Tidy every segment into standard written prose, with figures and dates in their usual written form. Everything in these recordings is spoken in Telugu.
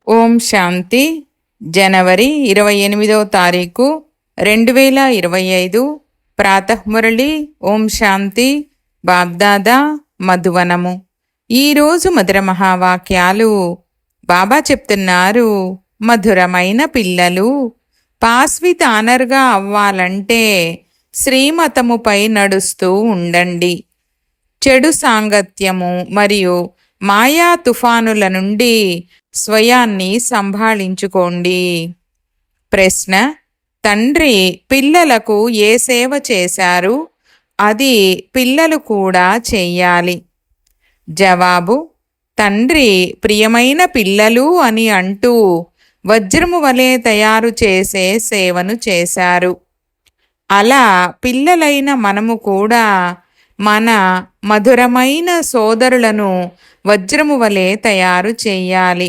ఓం శాంతి. జనవరి 28వ తారీఖు 2025 ప్రాతఃమురళి. ఓం శాంతి. బాగ్దాదా మధువనము. ఈరోజు మధుర మహావాక్యాలు. బాబా చెప్తున్నారు, మధురమైన పిల్లలు, పాస్ విత్ ఆనర్గా అవ్వాలంటే శ్రీమతముపై నడుస్తూ ఉండండి. చెడు సాంగత్యము మరియు మాయా తుఫానుల నుండి స్వయాన్ని సంభాళించుకోండి. ప్రశ్న: తండ్రి పిల్లలకు ఏ సేవ చేశారు, అది పిల్లలు కూడా చెయ్యాలి. జవాబు: తండ్రి ప్రియమైన పిల్లలు అని అంటూ వజ్రము వలె తయారు చేసే సేవను చేశారు. అలా పిల్లలైన మనము కూడా మన మధురమైన సోదరులను వజ్రము వలె తయారు చేయాలి.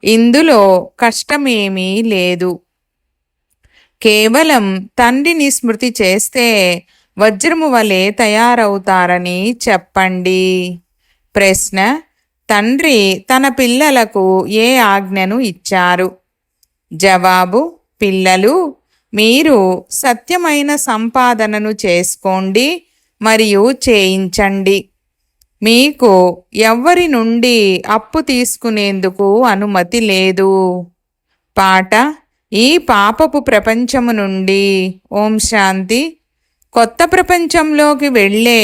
ఇందులో కష్టమేమీ లేదు. కేవలం తండ్రిని స్మృతి చేస్తే వజ్రము వలె తయారవుతారని చెప్పండి. ప్రశ్న: తండ్రి తన పిల్లలకు ఏ ఆజ్ఞను ఇచ్చారు? జవాబు: పిల్లలు, మీరు సత్యమైన సంపాదనను చేసుకోండి మరియు చేయించండి. మీకు ఎవ్వరి నుండి అప్పు తీసుకునేందుకు అనుమతి లేదు. పాట: ఈ పాపపు ప్రపంచము నుండి. ఓం శాంతి. కొత్త ప్రపంచంలోకి వెళ్ళే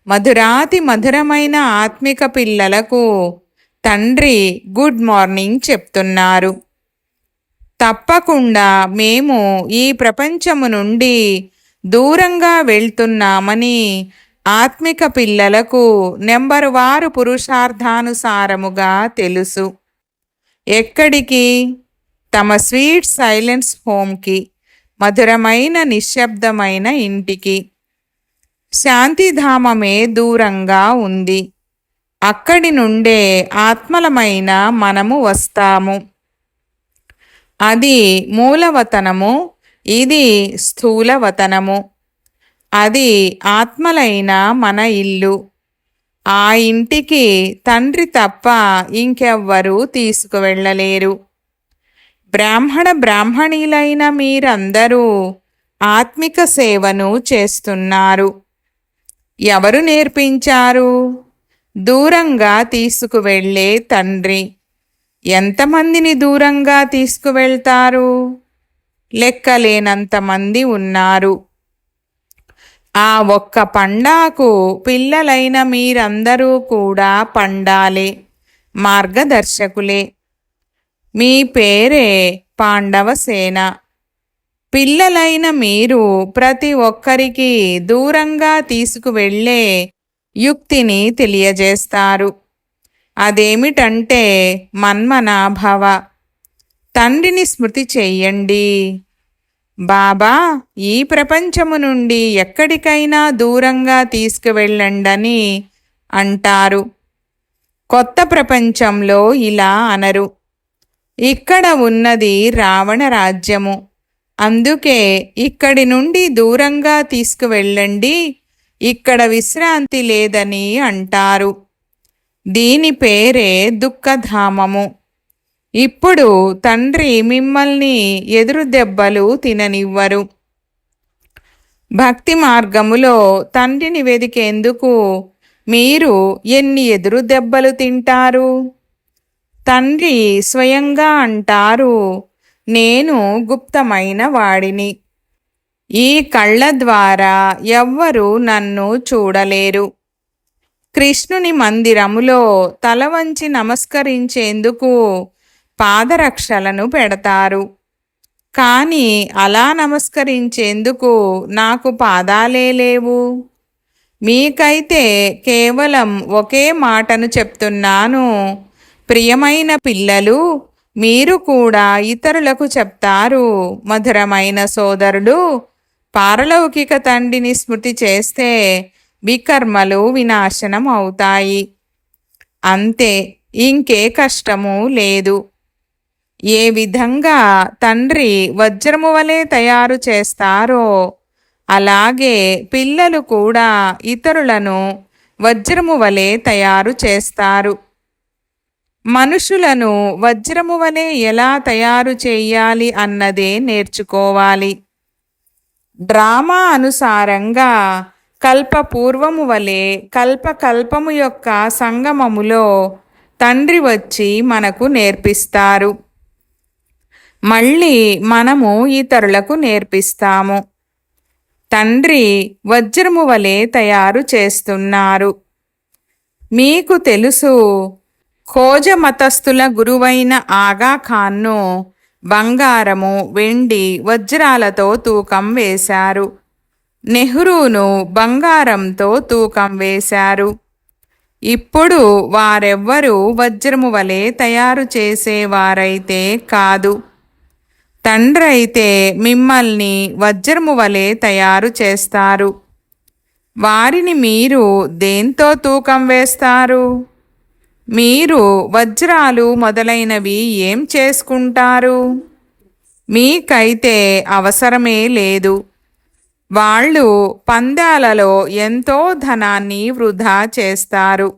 మధురాతి మధురమైన ఆత్మిక పిల్లలకు తండ్రి గుడ్ మార్నింగ్ చెప్తున్నారు. తప్పకుండా మేము ఈ ప్రపంచము నుండి దూరంగా వెళ్తున్నామని ఆత్మిక పిల్లలకు నెంబరువారు పురుషార్థానుసారముగా తెలుసు. ఎక్కడికి? తమ స్వీట్ సైలెన్స్ హోమ్కి, మధురమైన నిశ్శబ్దమైన ఇంటికి. శాంతిధామమే దూరంగా ఉంది. అక్కడి నుండే ఆత్మలమైన మనము వస్తాము. అది మూలవతనము, ఇది స్థూలవతనము. అది ఆత్మలైన మన ఇల్లు. ఆ ఇంటికి తండ్రి తప్ప ఇంకెవ్వరూ తీసుకువెళ్ళలేరు. బ్రాహ్మణీలైన మీరందరూ ఆత్మిక సేవను చేస్తున్నారు. ఎవరు నేర్పించారు? దూరంగా తీసుకువెళ్ళే తండ్రి. ఎంతమందిని దూరంగా తీసుకువెళ్తారు? లెక్కలేనంతమంది ఉన్నారు. ఆ ఒక్క పండాకు పిల్లలైన మీరందరూ కూడా పండాలే, మార్గదర్శకులే. మీ పేరే పాండవసేన. పిల్లలైన మీరు ప్రతి ఒక్కరికి దూరంగా తీసుకువెళ్ళే యుక్తిని తెలియజేస్తారు. అదేమిటంటే మన్మనాభవ. తండ్రిని స్మృతి చెయ్యండి. బాబా ఈ ప్రపంచము నుండి ఎక్కడికైనా దూరంగా తీసుకువెళ్ళండని అంటారు. కొత్త ప్రపంచంలో ఇలా అనరు. ఇక్కడ ఉన్నది రావణ రాజ్యము, అందుకే ఇక్కడి నుండి దూరంగా తీసుకువెళ్ళండి, ఇక్కడ విశ్రాంతి లేదని అంటారు. దీని పేరే దుఃఖధామము. ఇప్పుడు తండ్రి మిమ్మల్ని ఎదురు దెబ్బలు తిననివ్వరు. భక్తి మార్గములో తండ్రిని వెదికేందుకు మీరు ఎన్ని ఎదురు దెబ్బలు తింటారు? తండ్రి స్వయంగా అంటారు, నేను గుప్తమైన వాడిని. ఈ కళ్ళ ద్వారా ఎవ్వరూ నన్ను చూడలేరు. కృష్ణుని మందిరములో తల వంచి నమస్కరించేందుకు పాదరక్షలను పెడతారు. కానీ అలా నమస్కరించేందుకు నాకు పాదాలే లేవు. మీకైతే కేవలం ఒకే మాటను చెప్తున్నాను. ప్రియమైన పిల్లలు, మీరు కూడా ఇతరులకు చెప్తారు, మధురమైన సోదరుడు, పారలౌకిక తండ్రిని స్మృతి చేస్తే వికర్మలు వినాశనం అవుతాయి. అంతే, ఇంకే కష్టము లేదు. ఏ విధంగా తండ్రి వజ్రము వలె తయారు చేస్తారో అలాగే పిల్లలు కూడా ఇతరులను వజ్రము వలె తయారు చేస్తారు. మనుషులను వజ్రము వలె ఎలా తయారు చేయాలి అన్నదే నేర్చుకోవాలి. డ్రామా అనుసారంగా కల్పపూర్వము వలె కల్పకల్పము యొక్క సంగమములో తండ్రి వచ్చి మనకు నేర్పిస్తారు. మళ్ళీ మనము ఇతరులకు నేర్పిస్తాము. తండ్రి వజ్రము వలె తయారు చేస్తున్నారు. మీకు తెలుసు, ఖోజ మతస్థుల గురువైన ఆగాఖాన్ను బంగారము, వెండి, వజ్రాలతో తూకం వేశారు. నెహ్రూను బంగారంతో తూకం వేశారు. ఇప్పుడు వారెవ్వరూ వజ్రము వలె తయారు చేసేవారైతే కాదు. తండ్రైతే మిమ్మల్ని వజ్రము వలె తయారు చేస్తారు. వారిని మీరు దేంతో తూకం వేస్తారు? మీరు వజ్రాలు మొదలైనవి ఏం చేసుకుంటారు? మీకైతే అవసరమే లేదు. వాళ్ళు పందాలలో ఎంతో ధనాన్ని వృధా చేస్తారు.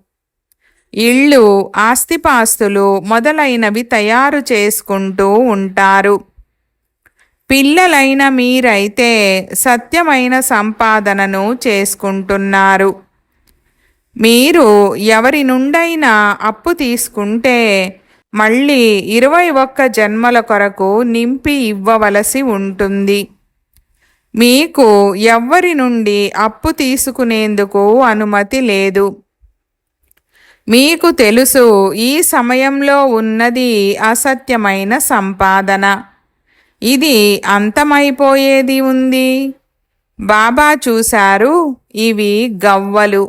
ఇళ్ళు, ఆస్తిపాస్తులు మొదలైనవి తయారు చేసుకుంటూ ఉంటారు. పిల్లలైన మీరైతే సత్యమైన సంపాదనను చేసుకుంటున్నారు. మీరు ఎవరి నుండైనా అప్పు తీసుకుంటే మళ్ళీ 21 జన్మల కొరకు నింపి ఇవ్వవలసి ఉంటుంది. మీకు ఎవ్వరి నుండి అప్పు తీసుకునేందుకు అనుమతి లేదు. మీకు తెలుసు, ఈ సమయంలో ఉన్నది అసత్యమైన సంపాదన. ఇది అంతమైపోయేది ఉంది. బాబా చూశారు, ఇవి గవ్వలు.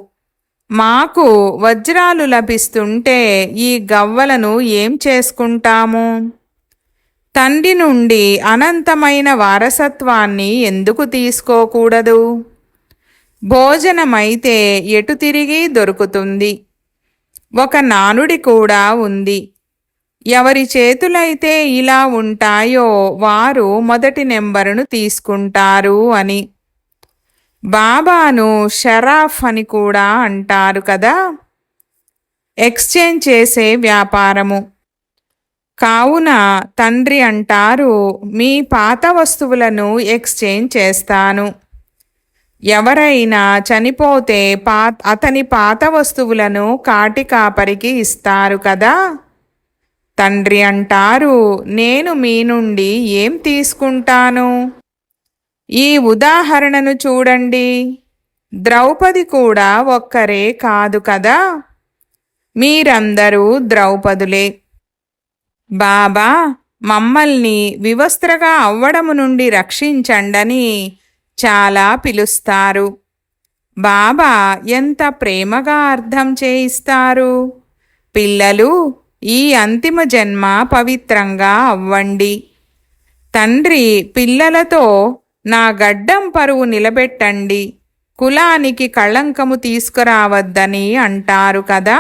మాకు వజ్రాలు లభిస్తుంటే ఈ గవ్వలను ఏం చేసుకుంటాము? తండ్రి నుండి అనంతమైన వారసత్వాన్ని ఎందుకు తీసుకోకూడదు? భోజనమైతే ఎటు తిరిగి దొరుకుతుంది. ఒక నానుడి కూడా ఉంది. ఎవరి చేతులైతే ఇలా ఉంటాయో వారు మొదటి నెంబరును తీసుకుంటారు అని. బాబాను షరాఫ్ అని కూడా అంటారు కదా. ఎక్స్చేంజ్ చేసే వ్యాపారము. కావున తండ్రి అంటారు, మీ పాత వస్తువులను ఎక్స్చేంజ్ చేస్తాను. ఎవరైనా చనిపోతే అతని పాత వస్తువులను కాటి కాపరికి ఇస్తారు కదా. తండ్రి అంటారు, నేను మీ నుండి ఏం తీసుకుంటాను? ఈ ఉదాహరణను చూడండి. ద్రౌపది కూడా ఒక్కరే కాదు కదా. మీరందరూ ద్రౌపదులే. బాబా మమ్మల్ని వివస్త్రగా అవ్వడము నుండి రక్షించండని చాలా పిలుస్తారు. బాబా ఎంత ప్రేమగా అర్థం చేయిస్తారు. పిల్లలు, ఈ అంతిమ జన్మ పవిత్రంగా అవ్వండి. తండ్రి పిల్లలతో నా గడ్డం పరువు నిలబెట్టండి, కులానికి కళంకము తీసుకురావద్దని అంటారు కదా.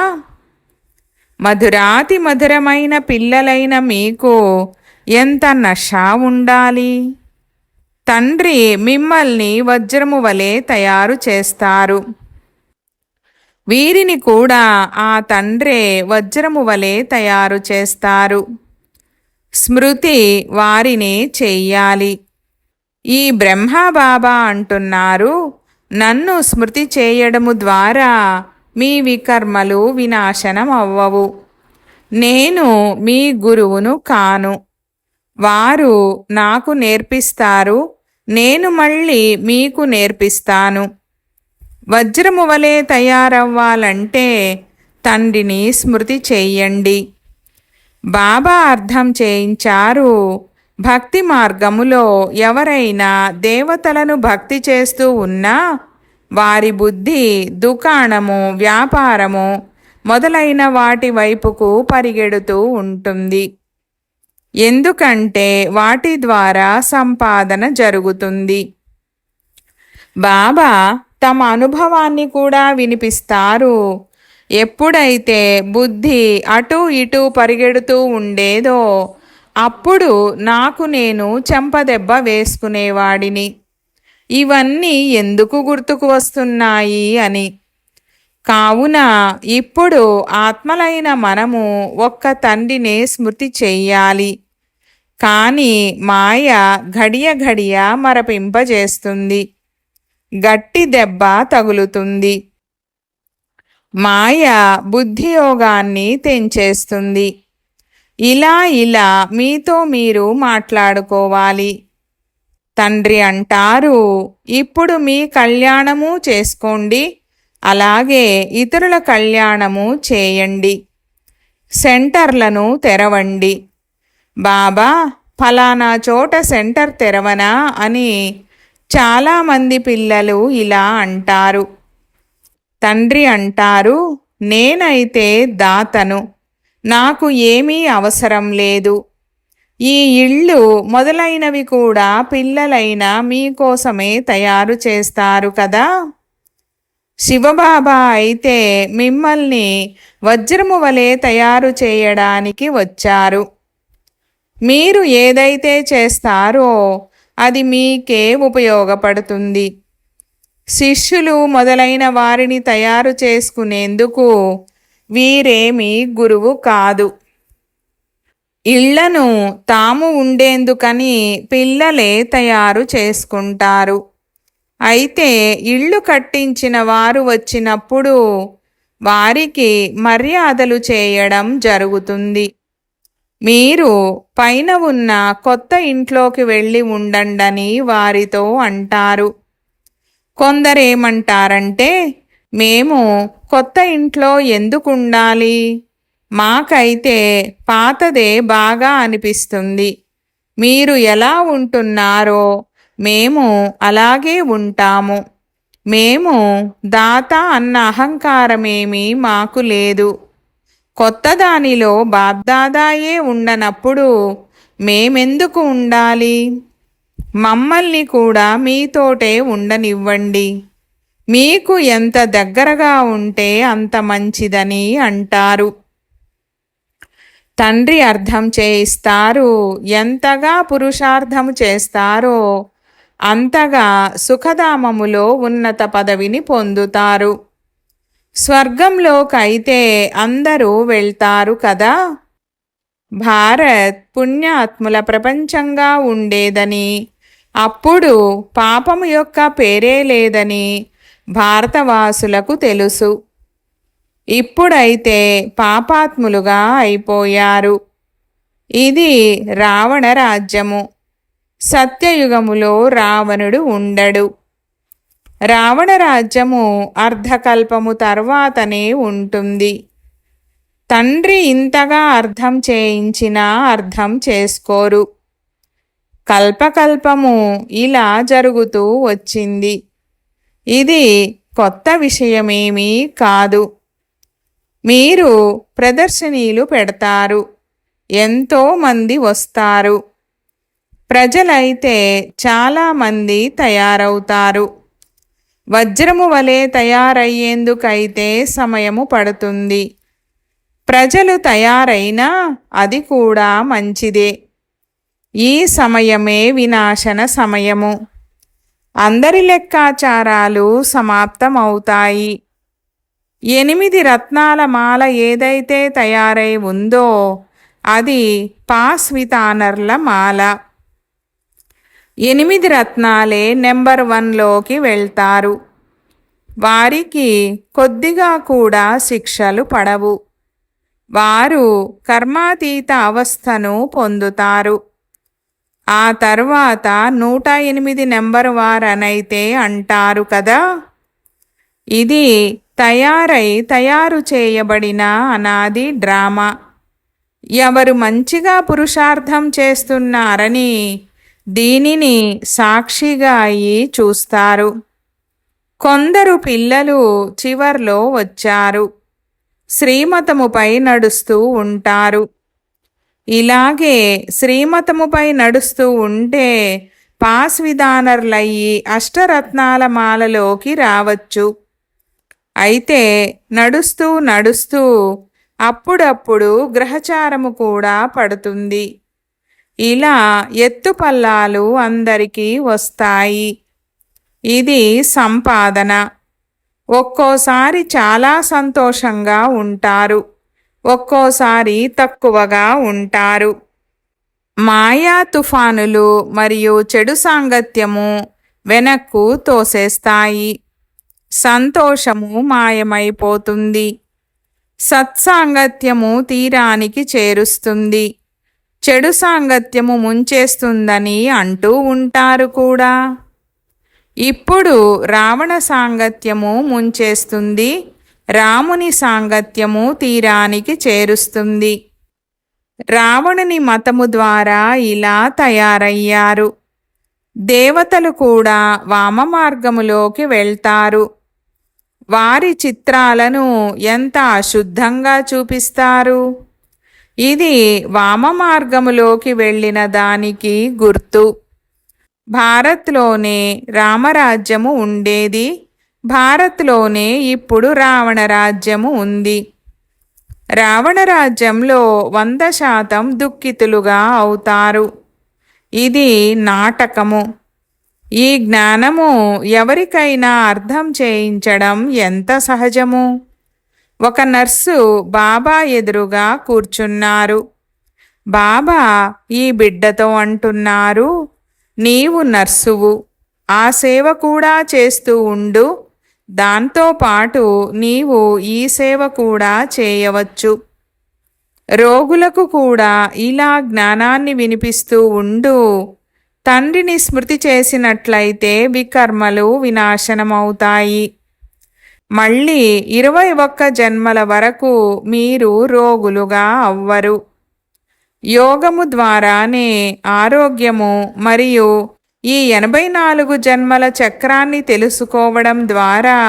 మధురాతి మధురమైన పిల్లలైన మీకు ఎంత నష ఉండాలి. తండ్రి మిమ్మల్ని వజ్రము వలె తయారు చేస్తారు. వీరిని కూడా ఆ తండ్రే వజ్రము వలె తయారు చేస్తారు. స్మృతి వారినే చెయ్యాలి. ఈ బ్రహ్మబాబా అంటున్నారు, నన్ను స్మృతి చేయడము ద్వారా మీ వికర్మలు వినాశనం అవ్వవు. నేను మీ గురువును కాను. వారు నాకు నేర్పిస్తారు, నేను మళ్ళీ మీకు నేర్పిస్తాను. వజ్రము వలె తయారవ్వాలంటే తండ్రిని స్మృతి చెయ్యండి. బాబా అర్థం చేయించారు, భక్తి మార్గములో ఎవరైనా దేవతలను భక్తి చేస్తూ ఉన్నా వారి బుద్ధి దుకాణము, వ్యాపారము మొదలైన వాటి వైపుకు పరిగెడుతూ ఉంటుంది. ఎందుకంటే వాటి ద్వారా సంపాదన జరుగుతుంది. బాబా తమ అనుభవాన్ని కూడా వినిపిస్తారు. ఎప్పుడైతే బుద్ధి అటూ ఇటూ పరిగెడుతూ ఉండేదో అప్పుడు నాకు నేను చెంపదెబ్బ వేసుకునేవాడిని. ఇవన్నీ ఎందుకు గుర్తుకు వస్తున్నాయి అని. కావున ఇప్పుడు ఆత్మలైన మనము ఒక్క తండ్రినే స్మృతి చెయ్యాలి. కానీ మాయ ఘడియ ఘడియ మరపింపజేస్తుంది. గట్టి దెబ్బ తగులుతుంది. మాయ బుద్ధియోగాన్ని తెంచేస్తుంది. ఇలా మీతో మీరు మాట్లాడుకోవాలి. తండ్రి అంటారు, ఇప్పుడు మీ కళ్యాణము చేసుకోండి, అలాగే ఇతరుల కళ్యాణము చేయండి. సెంటర్లను తెరవండి. బాబా, ఫలానా చోట సెంటర్ తెరవనా అని చాలామంది పిల్లలు ఇలా అంటారు. తండ్రి అంటారు, నేనైతే దాతను, నాకు ఏమీ అవసరం లేదు. ఈ ఇళ్ళు మొదలైనవి కూడా పిల్లలైన మీకోసమే తయారు చేస్తారు కదా. శివబాబా అయితే మిమ్మల్ని వజ్రము వలె తయారు చేయడానికి వచ్చారు. మీరు ఏదైతే చేస్తారో అది మీకే ఉపయోగపడుతుంది. శిష్యులు మొదలైన వారిని తయారు చేసుకునేందుకు వీరేమీ గురువు కాదు. ఇళ్లను తాము ఉండేందుకని పిల్లలే తయారు చేసుకుంటారు. అయితే ఇళ్ళు కట్టించిన వారు వచ్చినప్పుడు వారికి మర్యాదలు చేయడం జరుగుతుంది. మీరు పైన ఉన్న కొత్త ఇంట్లోకి వెళ్ళి ఉండండని వారితో అంటారు. కొందరేమంటారంటే, మేము కొత్త ఇంట్లో ఎందుకు ఉండాలి, మాకైతే పాతదే బాగా అనిపిస్తుంది, మీరు ఎలా ఉంటున్నారో మేము అలాగే ఉంటాము, మేము దాత అన్న అహంకారమేమీ మాకు లేదు, కొత్త దానిలో బాబ్దాదాయే ఉండనప్పుడు మేమెందుకు ఉండాలి, మమ్మల్ని కూడా మీతోటే ఉండనివ్వండి, మీకు ఎంత దగ్గరగా ఉంటే అంత మంచిదని అంటారు. తండ్రి అర్థం చేయిస్తారు, ఎంతగా పురుషార్థము చేస్తారో అంతగా సుఖధామములో ఉన్నత పదవిని పొందుతారు. స్వర్గంలోకైతే అందరూ వెళ్తారు కదా. భారత్ పుణ్యాత్ముల ప్రపంచంగా ఉండేదని, అప్పుడు పాపము యొక్క పేరే లేదని భారతవాసులకు తెలుసు. ఇప్పుడైతే పాపాత్ములుగా అయిపోయారు. ఇది రావణ రాజ్యము. సత్యయుగములో రావణుడు ఉండడు. రావణ రాజ్యము అర్ధకల్పము తర్వాతనే ఉంటుంది. తండ్రి ఇంతగా అర్థం చేయించినా అర్థం చేసుకోరు. కల్పకల్పము ఇలా జరుగుతూ వచ్చింది. ఇది కొత్త విషయమేమీ కాదు. మీరు ప్రదర్శనీలు పెడతారు, ఎంతో మంది వస్తారు. ప్రజలైతే చాలామంది తయారవుతారు. వజ్రము వలె తయారయ్యేందుకైతే సమయము పడుతుంది. ప్రజలు తయారైనా అది కూడా మంచిదే. ఈ సమయమే వినాశన సమయము. అందరి లెక్కాచారాలు సమాప్తమవుతాయి. 8 రత్నాల మాల ఏదైతే తయారై ఉందో అది పాస్వితానర్ల మాల. 8 రత్నాలే నెంబర్ 1లోకి వెళ్తారు. వారికి కొద్దిగా కూడా శిక్షలు పడవు. వారు కర్మాతీత అవస్థను పొందుతారు. ఆ తర్వాత 108 నెంబరు వారనైతే అంటారు కదా. ఇది తయారు చేయబడిన అనాది డ్రామా. ఎవరు మంచిగా పురుషార్థం చేస్తున్నారని దీనిని సాక్షిగా అయి చూస్తారు. కొందరు పిల్లలు చివర్లో వచ్చారు. శ్రీమతముపై నడుస్తూ ఉంటారు. ఇలాగే శ్రీమతముపై నడుస్తూ ఉంటే పాస్విధానర్లయ్యి అష్టరత్నాల మాలలోకి రావచ్చు. అయితే నడుస్తూ నడుస్తూ అప్పుడప్పుడు గ్రహచారము కూడా పడుతుంది. ఇలా ఎత్తుపల్లాలు అందరికీ వస్తాయి. ఇది సంపాదన. ఒక్కోసారి చాలా సంతోషంగా ఉంటారు, ఒక్కోసారి తక్కువగా ఉంటారు. మాయా తుఫానులు మరియు చెడు సాంగత్యము వెనక్కు తోసేస్తాయి. సంతోషము మాయమైపోతుంది. సత్సాంగత్యము తీరానికి చేరుస్తుంది. చెడు సాంగత్యము ముంచేస్తుందని అంటూ ఉంటారు కూడా. ఇప్పుడు రావణ సాంగత్యము ముంచేస్తుంది, రాముని సాంగత్యము తీరానికి చేరుస్తుంది. రావణుని మతము ద్వారా ఇలా తయారయ్యారు. దేవతలు కూడా వామ మార్గములోకి వెళ్తారు. వారి చిత్రాలను ఎంత అశుద్ధంగా చూపిస్తారు. ఇది వామ మార్గములోకి వెళ్ళిన దానికి గుర్తు. భారత్లోనే రామరాజ్యము ఉండేది. భారత్లోనే ఇప్పుడు రావణ రాజ్యము ఉంది. రావణ రాజ్యంలో 100% దుఃఖితులుగా అవుతారు. ఇది నాటకము. ఈ జ్ఞానము ఎవరికైనా అర్థం చేయించడం ఎంత సహజము. ఒక నర్సు బాబా ఎదురుగా కూర్చున్నారు. బాబా ఈ బిడ్డతో అంటున్నారు, నీవు నర్సువు, ఆ సేవ కూడా చేస్తూ ఉండు, దాంతోపాటు నీవు ఈ సేవ కూడా చేయవచ్చు. రోగులకు కూడా ఇలా జ్ఞానాన్ని వినిపిస్తూ ఉండు. తండ్రిని స్మృతి చేసినట్లయితే వికర్మలు వినాశనమవుతాయి. మళ్ళీ 21 జన్మల వరకు మీరు రోగులుగా అవ్వరు. యోగము ద్వారానే ఆరోగ్యము మరియు ఈ 84 జన్మల చక్రాన్ని తెలుసుకోవడం ద్వారా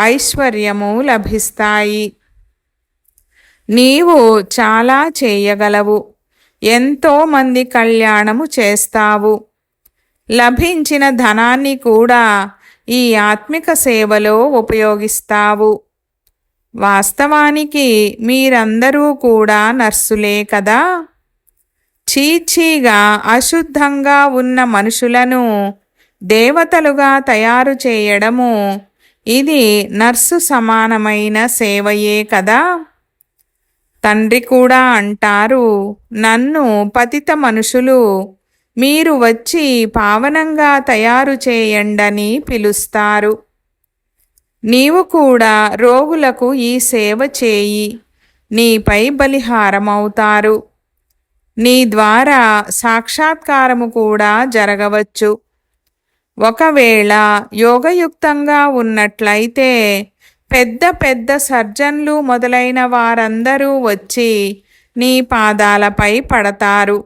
ఐశ్వర్యము లభిస్తాయి. నీవు చాలా చేయగలవు. ఎంతో మంది కళ్యాణము చేస్తావు. లభించిన ధనాన్ని కూడా ఈ ఆత్మిక సేవలో ఉపయోగిస్తావు. వాస్తవానికి మీరందరూ కూడా నర్సులే కదా. చీచీగా అశుద్ధంగా ఉన్న మనుషులను దేవతలుగా తయారు చేయడము ఇది నర్సు సమానమైన సేవయే కదా. తండ్రి కూడా అంటారు, నన్ను పతిత మనుషులు మీరు వచ్చి పావనంగా తయారు చేయండని పిలుస్తారు. నీవు కూడా రోగులకు ఈ సేవ చేయి, నీపై బలిహారమవుతారు. నీ ద్వారా సాక్షాత్కారము కూడా జరగవచ్చు. ఒకవేళ యోగయుక్తంగా ఉన్నట్లయితే పెద్ద పెద్ద సర్జన్లు మొదలైన వారందరూ వచ్చి నీ పాదాలపై పడతారు.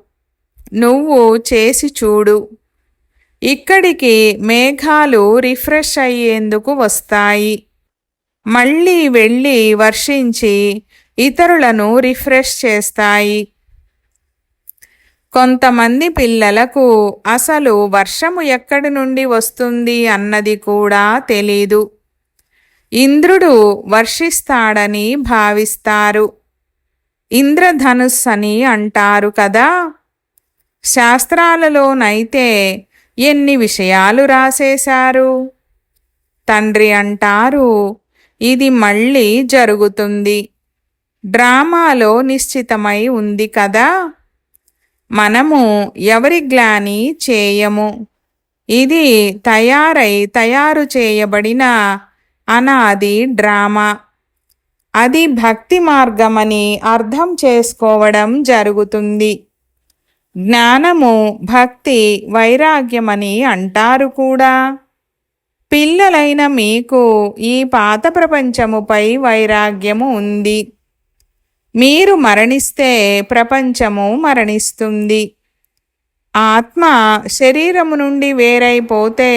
నువ్వు చేసి చూడు. ఇక్కడికి మేఘాలు రిఫ్రెష్ అయ్యేందుకు వస్తాయి. మళ్ళీ వెళ్ళి వర్షించి ఇతరులను రిఫ్రెష్ చేస్తాయి. కొంతమంది పిల్లలకు అసలు వర్షము ఎక్కడి నుండి వస్తుంది అన్నది కూడా తెలీదు. ఇంద్రుడు వర్షిస్తాడని భావిస్తారు. ఇంద్రధనుస్ అని అంటారు కదా. శాస్త్రాలలోనైతే ఎన్ని విషయాలు రాసేశారు. తండ్రి అంటారు, ఇది మళ్ళీ జరుగుతుంది. డ్రామాలో నిశ్చితమై ఉంది కదా. మనము ఎవరి గ్లాని చేయము. ఇది తయారు చేయబడిన అనాది డ్రామా. అది భక్తి మార్గమని అర్థం చేసుకోవడం జరుగుతుంది. జ్ఞానము భక్తి వైరాగ్యమని అంటారు కూడా. పిల్లలైన మీకు ఈ పాత ప్రపంచముపై వైరాగ్యము ఉంది. మీరు మరణిస్తే ప్రపంచము మరణిస్తుంది. ఆత్మ శరీరము నుండి వేరైపోతే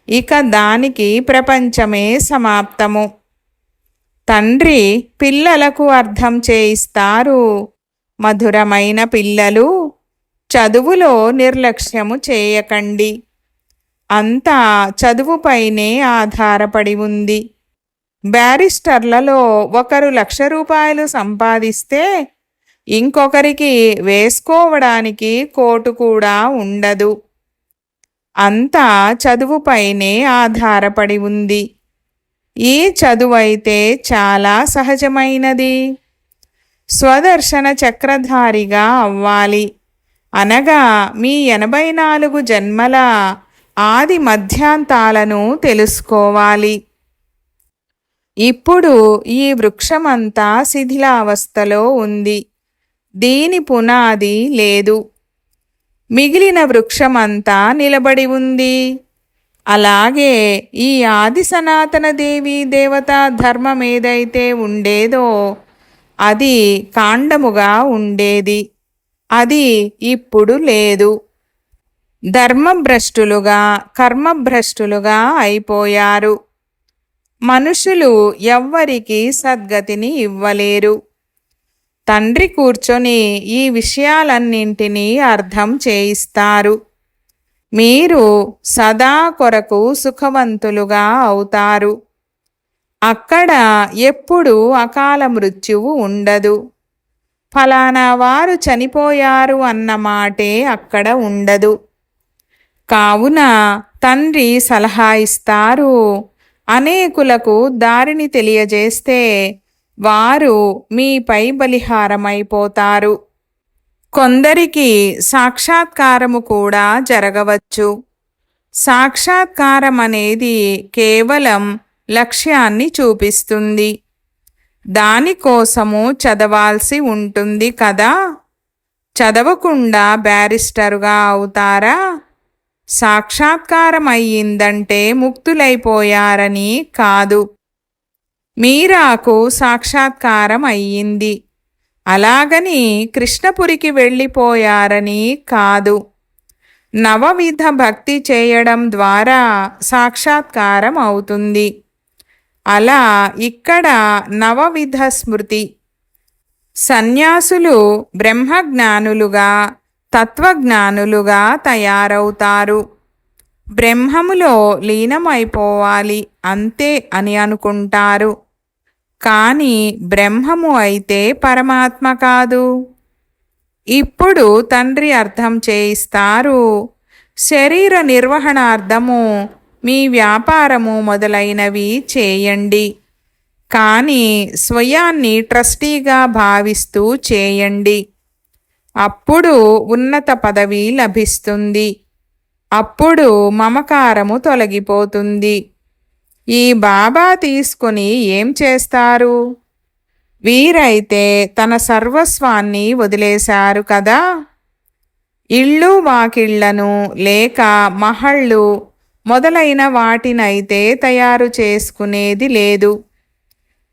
ఇక దానికి ప్రపంచమే సమాప్తము. తండ్రి పిల్లలకు అర్థం చేయిస్తారు. మధురమైన పిల్లలు, చదువులో నిర్లక్ష్యము చేయకండి. అంతా చదువుపైనే ఆధారపడి ఉంది. బ్యారిస్టర్లలో ఒకరు 1,00,000 రూపాయలు సంపాదిస్తే ఇంకొకరికి వేసుకోవడానికి కోటు కూడా ఉండదు. అంతా చదువుపైనే ఆధారపడి ఉంది. ఈ చదువైతే చాలా సహజమైనది. స్వదర్శన చక్రధారిగా అవ్వాలి అనగా మీ 84 జన్మల ఆది మధ్యాంతాలను తెలుసుకోవాలి. ఇప్పుడు ఈ వృక్షమంతా శిథిలావస్థలో ఉంది. దీని పునాది లేదు. మిగిలిన వృక్షమంతా నిలబడి ఉంది. అలాగే ఈ ఆది సనాతన దేవీ దేవతా ధర్మం ఏదైతే ఉండేదో అది కాండముగా ఉండేది. అది ఇప్పుడు లేదు. ధర్మభ్రష్టులుగా కర్మభ్రష్టులుగా అయిపోయారు. మనుషులు ఎవ్వరికీ సద్గతిని ఇవ్వలేరు. తండ్రి కూర్చొని ఈ విషయాలన్నింటినీ అర్థం చేయిస్తారు. మీరు సదా కొరకు సుఖవంతులుగా అవుతారు. అక్కడ ఎప్పుడూ అకాల మృత్యువు ఉండదు. ఫలానా వారు చనిపోయారు అన్న మాటే అక్కడ ఉండదు. కావున తండ్రి సలహా ఇస్తారు. అనేకులకు దారిని తెలియజేస్తే వారు మీపై బలిహారమైపోతారు. కొందరికి సాక్షాత్కారము కూడా జరగవచ్చు. సాక్షాత్కారం అనేది కేవలం లక్ష్యాన్ని చూపిస్తుంది. దానికోసము చదవాల్సి ఉంటుంది కదా. చదవకుండా బ్యారిస్టరుగా అవుతారా? సాక్షాత్కారం అయ్యిందంటే ముక్తులైపోయారని కాదు. మీరాకు సాక్షాత్కారం అయ్యింది, అలాగని కృష్ణపురికి వెళ్ళిపోయారని కాదు. నవవిధ భక్తి చేయడం ద్వారా సాక్షాత్కారం అవుతుంది. అలా ఇక్కడ నవవిధ స్మృతి. సన్యాసులు బ్రహ్మజ్ఞానులుగా తత్వజ్ఞానులుగా తయారవుతారు. బ్రహ్మములో లీనమైపోవాలి అంతే అని అనుకుంటారు. కానీ బ్రహ్మము అయితే పరమాత్మ కాదు. ఇప్పుడు తండ్రి అర్థం చేయిస్తారు. శరీర నిర్వహణార్థము మీ వ్యాపారము మొదలైనవి చేయండి, కానీ స్వయాన్ని ట్రస్టీగా భావిస్తూ చేయండి. అప్పుడు ఉన్నత పదవి లభిస్తుంది. అప్పుడు మమకారము తొలగిపోతుంది. ఈ బాబా తీసుకొని ఏం చేస్తారు? వీరైతే తన సర్వస్వాన్ని వదిలేశారు కదా. ఇళ్ళు వాకిళ్లను లేక మహళ్ళు మొదలైన వాటినైతే తయారు చేసుకునేది లేదు.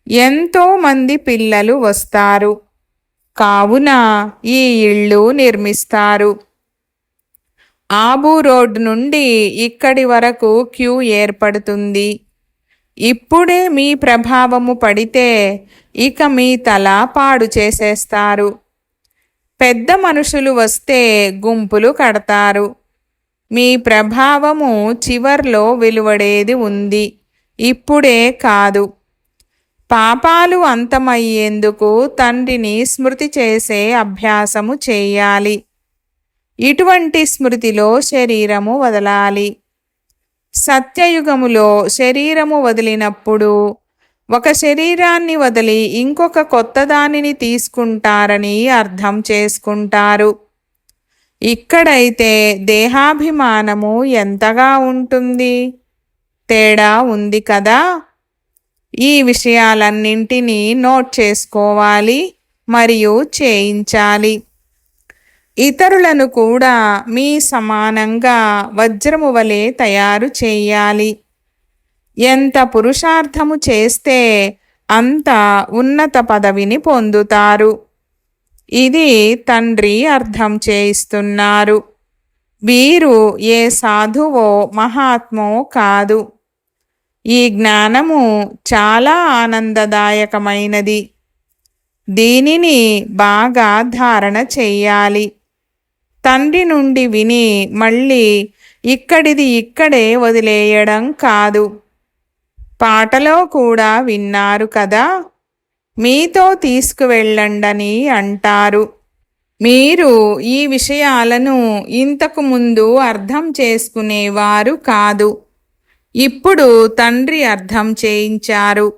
ఎంతో మంది పిల్లలు వస్తారు, కావున ఈ ఇళ్ళు నిర్మిస్తారు. ఆబూ రోడ్ నుండి ఇక్కడి వరకు క్యూ ఏర్పడుతుంది. ఇప్పుడే మీ ప్రభావము పడితే ఇక మీ తల పాడు చేసేస్తారు. పెద్ద మనుషులు వస్తే గుంపులు కడతారు. మీ ప్రభావము చివర్లో వెలువడేది ఉంది, ఇప్పుడే కాదు. పాపాలు అంతమయ్యేందుకు తండ్రిని స్మృతి చేసే అభ్యాసము చేయాలి. ఇటువంటి స్మృతిలో శరీరము వదలాలి. సత్యయుగములో శరీరము వదిలినప్పుడు ఒక శరీరాన్ని వదిలి ఇంకొక కొత్త దానిని తీసుకుంటారని అర్థం చేసుకుంటారు. ఇక్కడైతే దేహాభిమానము ఎంతగా ఉంటుంది? తేడా ఉంది కదా. ఈ విషయాలన్నింటినీ నోట్ చేసుకోవాలి మరియు చేయించాలి. ఇతరులను కూడా మీ సమానంగా వజ్రము వలె తయారు చేయాలి. ఎంత పురుషార్థము చేస్తే అంత ఉన్నత పదవిని పొందుతారు. ఇది తండ్రి అర్థం చేయిస్తున్నారు. వీరు ఏ సాధువో మహాత్మో కాదు. ఈ జ్ఞానము చాలా ఆనందదాయకమైనది. దీనిని బాగా ధారణ చెయ్యాలి. తండ్రి నుండి విని మళ్ళీ ఇక్కడిది ఇక్కడే వదిలేయడం కాదు. పాటలో కూడా విన్నారు కదా, మీతో తీసుకువెళ్ళండని అంటారు. మీరు ఈ విషయాలను ఇంతకు ముందు అర్థం చేసుకునేవారు కాదు. ఇప్పుడు తండ్రి అర్థం చేయించారు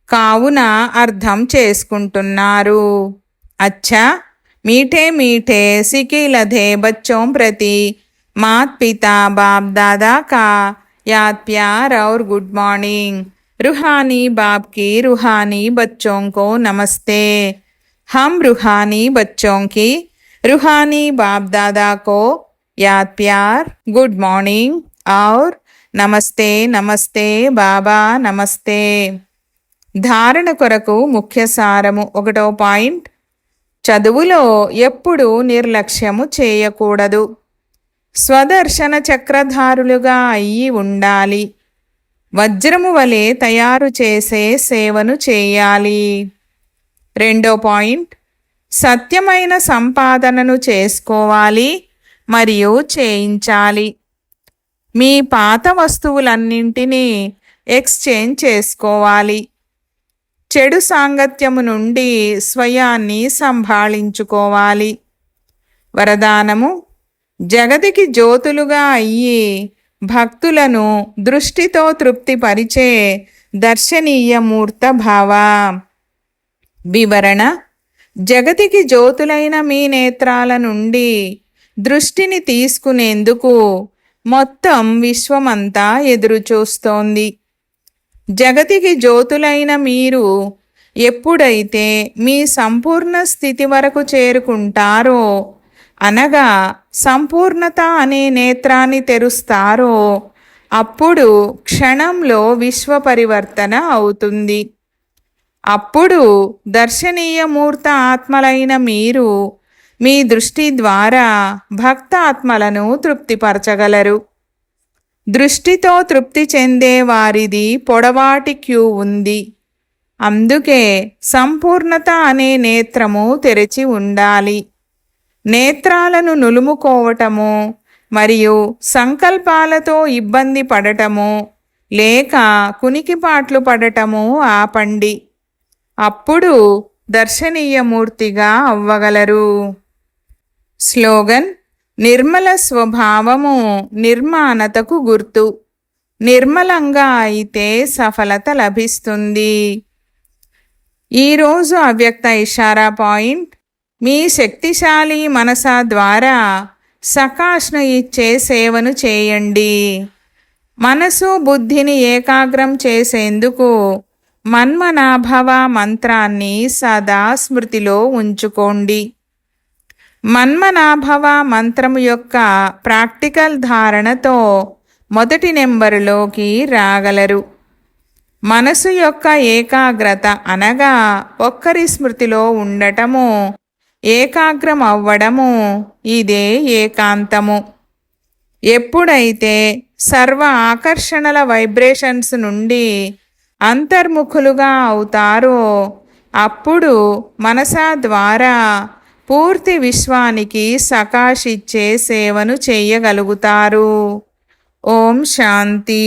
కావున అర్థం చేసుకుంటున్నారు. అచ్చా मीठे मीठे सिकी लधे बच्चों प्रति मात पिता बाप दादा का याद प्यार और गुड मॉर्निंग. रूहानी बाप की रूहानी बच्चों को नमस्ते. हम रूहानी बच्चों की रूहानी बाप दादा को याद प्यार गुड मॉर्निंग और నమస్తే నమస్తే బాబా నమస్తే. ధారణ కొరకు ముఖ్య సారము. 1వ పాయింట్, చదువులో ఎప్పుడూ నిర్లక్ష్యము చేయకూడదు. స్వదర్శన చక్రధారులుగా అయ్యి ఉండాలి. వజ్రము వలె తయారు చేసే సేవను చేయాలి. 2వ పాయింట్, సత్యమైన సంపాదనను చేసుకోవాలి మరియు చేయించాలి. మీ పాత వస్తువులన్నింటినీ ఎక్స్చేంజ్ చేసుకోవాలి. చెడు సాంగత్యము నుండి స్వయాన్ని సంభాళించుకోవాలి. వరదానము, జగతికి జ్యోతులుగా అయ్యి భక్తులను దృష్టితో తృప్తిపరిచే దర్శనీయమూర్త భావ. వివరణ: జగతికి జ్యోతులైన మీ నేత్రాల నుండి దృష్టిని తీసుకునేందుకు మొత్తం విశ్వమంతా ఎదురుచూస్తోంది. జగతికి జ్యోతులైన మీరు ఎప్పుడైతే మీ సంపూర్ణ స్థితి వరకు చేరుకుంటారో, అనగా సంపూర్ణత అనే నేత్రాన్ని తెరుస్తారో, అప్పుడు క్షణంలో విశ్వ పరివర్తన అవుతుంది. అప్పుడు దర్శనీయమూర్త ఆత్మలైన మీరు మీ దృష్టి ద్వారా భక్తాత్మలను తృప్తిపరచగలరు. దృష్టితో తృప్తి చెందే వారిది పొడవాటి క్యూ ఉంది. అందుకే సంపూర్ణత అనే నేత్రము తెరిచి ఉండాలి. నేత్రాలను నులుముకోవటము మరియు సంకల్పాలతో ఇబ్బంది పడటము లేక కునికిపాట్లు పడటము ఆపండి. అప్పుడు దర్శనీయమూర్తిగా అవ్వగలరు. స్లోగన్: నిర్మల స్వభావము నిర్మాణతకు గుర్తు. నిర్మలంగా అయితే సఫలత లభిస్తుంది. ఈరోజు అవ్యక్త ఇషారా పాయింట్: మీ శక్తిశాలి మనస ద్వారా సకాష్ను ఇచ్చే సేవను చేయండి. మనసు బుద్ధిని ఏకాగ్రం చేసేందుకు మన్మనాభవ మంత్రాన్ని సదా స్మృతిలో ఉంచుకోండి. మన్మనాభవ మంత్రము యొక్క ప్రాక్టికల్ ధారణతో మొదటి నెంబరులోకి రాగలరు. మనసు యొక్క ఏకాగ్రత అనగా ఒక్కరి స్మృతిలో ఉండటము, ఏకాగ్రం అవ్వడము, ఇదే ఏకాంతము. ఎప్పుడైతే సర్వ ఆకర్షణల వైబ్రేషన్స్ నుండి అంతర్ముఖులుగా అవుతారో, అప్పుడు మనసా ద్వారా పూర్తి విశ్వానికి సకాషిచ్చే సేవను చేయగలుగుతారు. ఓం శాంతి.